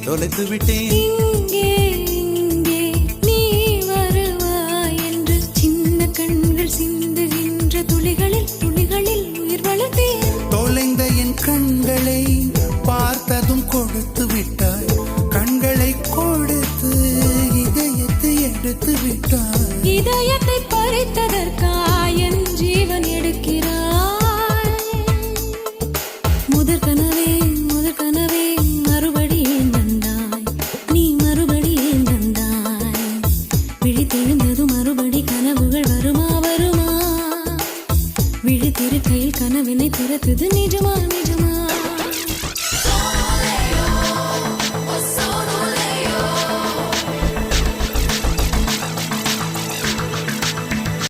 தொலைத்து விட்டேன். இங்கே இங்கே நீ வருவாய் என்று சின்ன கண்கள் சிந்துகின்ற துளிகளில் துளிகளில் உயிர் வளர்த்தேன். தொலைந்த என் கண்களை பார்த்ததும் கொடுத்து விட்டாய். கண்களை கொடுத்து இதயத்தை எடுத்து விட்டாய். இதயத்தை பறித்ததற்காய் என் ஜீவன் எடுக்கிறாய். முதற் கனவே மறுபடியும் வந்தாய். நீ மறுபடியும் வந்தாய். விழித்தெழுந்தது மறுபடி கனவுகள் வருமா வருமா? விழித்திருக்கையில் கனவினை திறத்துது நிஜமா நிஜமா?